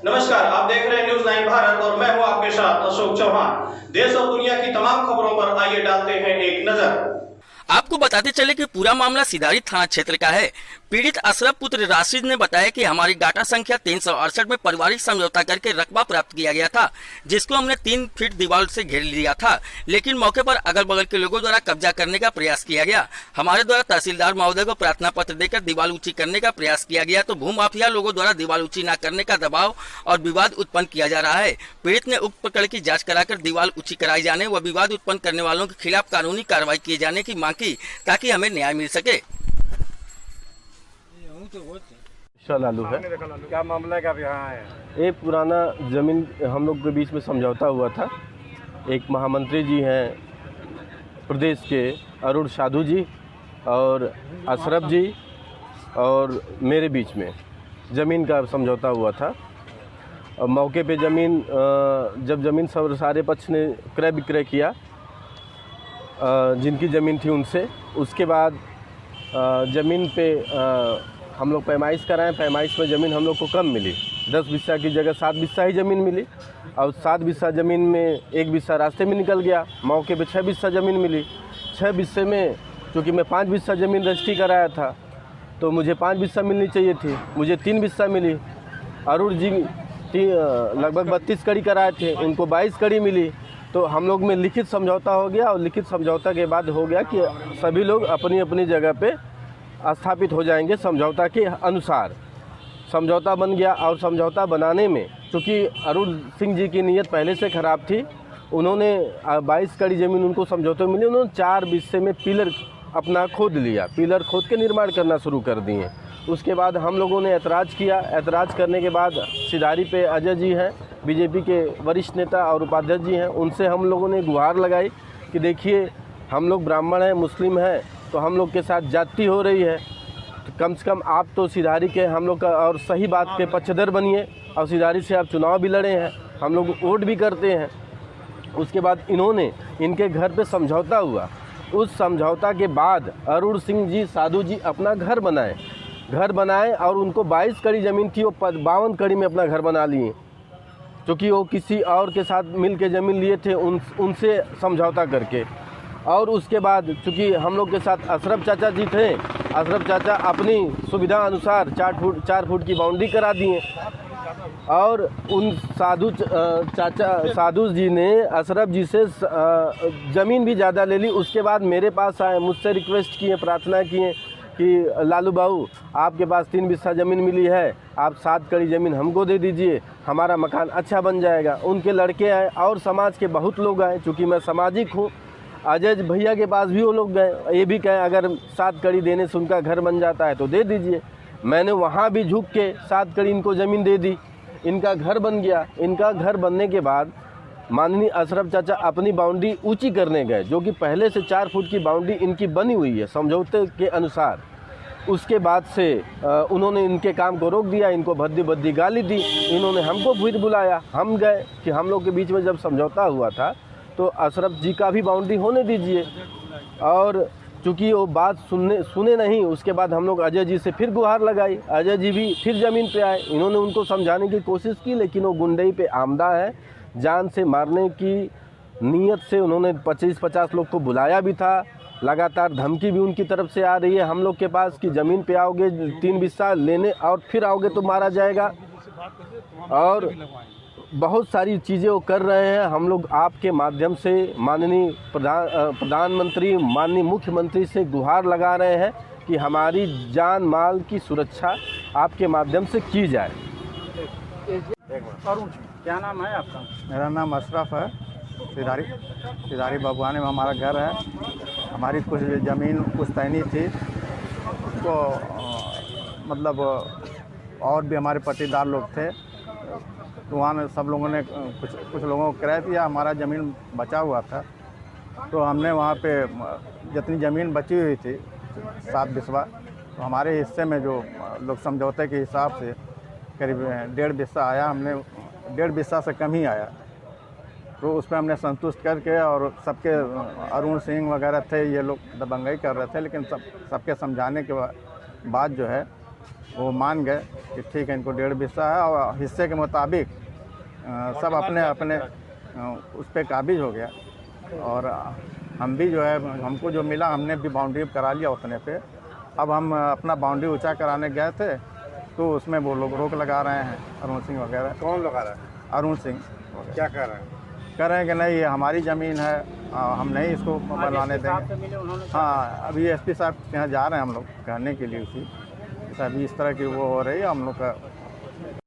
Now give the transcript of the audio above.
नमस्कार, आप देख रहे हैं न्यूज़ 9 भारत और मैं हूं आपके साथ अशोक चौहान। देश और दुनिया की तमाम खबरों पर आइए डालते हैं एक नजर। आपको बताते चले कि पूरा मामला सिधारी थाना क्षेत्र का है। पीड़ित अशरफ पुत्र राशिद ने बताया कि हमारी डाटा संख्या 368 में पारिवारिक समझौता करके रकबा प्राप्त किया गया था, जिसको हमने 3 फीट दीवार से घेर लिया था, लेकिन मौके पर अगल बगल के लोगों द्वारा कब्जा करने का प्रयास किया गया। हमारे द्वारा तहसीलदार महोदय को प्रार्थना पत्र देकर दीवार ऊंची करने का प्रयास किया गया, तो भूमाफिया लोगों द्वारा दीवार ऊंची न करने का दबाव और विवाद उत्पन्न किया जा रहा है। पीड़ित ने उक्त प्रकरण की जाँच कराकर दीवार ऊंची कराई जाने व विवाद उत्पन्न करने वालों के खिलाफ कानूनी कार्रवाई किए जाने की मांग की, ताकि हमें न्याय मिल सके। लालू है। क्या मामला का यहाँ है? ये पुराना ज़मीन हम लोग के बीच में समझौता हुआ था। एक महामंत्री जी हैं प्रदेश के, अरुण साधु जी और अशरफ जी और मेरे बीच में ज़मीन का समझौता हुआ था। और मौके पे ज़मीन जब ज़मीन सारे पक्ष ने क्रय विक्रय किया जिनकी ज़मीन थी उनसे, उसके बाद ज़मीन पे हम लोग पैमाइश कराएं। पैमाइश में ज़मीन हम लोग को कम मिली, 10 बिस्सा की जगह 7 बिस्सा ही ज़मीन मिली। और 7 बिस्सा ज़मीन में 1 बिस्सा रास्ते में निकल गया। मौके पे 6 बिस्सा ज़मीन मिली। 6 बिस्से में चूँकि मैं 5 बिस्सा ज़मीन रजिस्ट्री कराया था, तो मुझे 5 बिस्सा मिलनी चाहिए थी, मुझे 3 बिस्सा मिली। अरुण जी लगभग 32 कड़ी कराए थे, उनको 22 कड़ी मिली। तो हम लोग में लिखित समझौता हो गया और लिखित समझौता के बाद हो गया कि सभी लोग अपनी अपनी जगह पे स्थापित हो जाएंगे समझौता के अनुसार। समझौता बन गया और समझौता बनाने में चूँकि अरुण सिंह जी की नीयत पहले से ख़राब थी, उन्होंने 22 कड़ी ज़मीन उनको समझौते में मिली। उन्होंने 4 बिस्से में पिलर अपना खोद लिया, पिलर खोद के निर्माण करना शुरू कर दिए। उसके बाद हम लोगों ने ऐतराज़ किया। ऐतराज़ करने के बाद सिधारी पे अजय जी हैं, बीजेपी के वरिष्ठ नेता और उपाध्यक्ष जी हैं, उनसे हम लोगों ने गुहार लगाई कि देखिए हम लोग ब्राह्मण हैं, मुस्लिम हैं, तो हम लोग के साथ जाति हो रही है, तो कम से कम आप तो सिधारी के हम लोग का और सही बात के पक्षधर बनिए। और सिधारी से आप चुनाव भी लड़े हैं, हम लोग वोट भी करते हैं। उसके बाद इन्होंने इनके घर पे समझौता हुआ। उस समझौता के बाद अरुण सिंह जी साधु जी अपना घर बनाए और उनको 22 कड़ी ज़मीन थी, वो 52 कड़ी में अपना घर बना लिए, क्योंकि वो किसी और के साथ मिल के ज़मीन लिए थे उनसे समझौता करके। और उसके बाद चूँकि हम लोग के साथ अशरफ चाचा जी थे, अशरफ चाचा अपनी सुविधा अनुसार 4 फुट की बाउंड्री करा दिए। और उन साधु जी ने अशरफ जी से ज़मीन भी ज़्यादा ले ली। उसके बाद मेरे पास आए, मुझसे रिक्वेस्ट किए, प्रार्थना किए कि लालू बाबू आपके पास 3 बिस्सा ज़मीन मिली है, आप 7 कड़ी ज़मीन हमको दे दीजिए, हमारा मकान अच्छा बन जाएगा। उनके लड़के आए और समाज के बहुत लोग आए, चूँकि मैं सामाजिक हूँ। अजय भैया के पास भी वो लोग गए, ये भी कहे अगर 7 कड़ी देने से उनका घर बन जाता है तो दे दीजिए। मैंने वहाँ भी झुक के 7 कड़ी इनको ज़मीन दे दी, इनका घर बन गया। इनका घर बनने के बाद माननीय अशरफ चाचा अपनी बाउंड्री ऊंची करने गए, जो कि पहले से 4 फुट की बाउंड्री इनकी बनी हुई है समझौते के अनुसार। उसके बाद से उन्होंने इनके काम को रोक दिया, इनको भद्दी गाली दी। इन्होंने हमको फिर बुलाया, हम गए कि हम लोग के बीच में जब समझौता हुआ था तो अशरफ जी का भी बाउंड्री होने दीजिए। और चूँकि वो बात सुने नहीं, उसके बाद हम लोग अजय जी से फिर गुहार लगाई। अजय जी भी फिर ज़मीन पे आए, इन्होंने उनको समझाने की कोशिश की, लेकिन वो गुंडई पे आमदा है, जान से मारने की नीयत से उन्होंने 25-50 लोग को बुलाया भी था। लगातार धमकी भी उनकी तरफ से आ रही है हम लोग के पास कि ज़मीन पे आओगे 3 बिस्सा लेने और फिर आओगे तो मारा जाएगा। और बहुत सारी चीज़ें वो कर रहे हैं। हम लोग आपके माध्यम से माननीय प्रधानमंत्री, माननीय मुख्यमंत्री से गुहार लगा रहे हैं कि हमारी जान माल की सुरक्षा आपके माध्यम से की जाए। क्या नाम है आपका? मेरा नाम अशरफ है। सिधारी बागवानी में हमारा घर है। हमारी कुछ ज़मीन पुश्तैनी थी, उसको मतलब और भी हमारे पट्टीदार लोग थे, तो वहाँ में सब लोगों ने कुछ लोगों को किराया दिया। हमारा ज़मीन बचा हुआ था, तो हमने वहाँ पे जितनी ज़मीन बची हुई थी 7 बिस्वा, तो हमारे हिस्से में जो लोग समझौते के हिसाब से करीब 1.5 बिस्सा आया, हमने 1.5 बिस्सा से कम ही आया, तो उस पर हमने संतुष्ट करके, और सबके अरुण सिंह वगैरह थे, ये लोग दबंगई कर रहे थे, लेकिन सबके समझाने के बाद जो है वो मान गए कि ठीक है, इनको 1.5 हिस्सा है, और हिस्से के मुताबिक सब अपने अपने उस पर काबिज हो गया। और हम भी जो है, हमको जो मिला हमने भी बाउंड्री करा लिया उतने पे। अब हम अपना बाउंड्री ऊंचा कराने गए थे तो उसमें वो लोग रोक लगा रहे हैं, अरुण सिंह वगैरह। कौन लगा रहा है? अरुण सिंह क्या कर रहे हैं? कह रहे हैं कि नहीं, ये हमारी ज़मीन है, हम नहीं इसको बनवाने देंगे। हाँ, अभी एसपी साहब के यहाँ जा रहे हैं हम लोग कहने के लिए, उसी अभी इस तरह की वो हो रही है हम लोग का।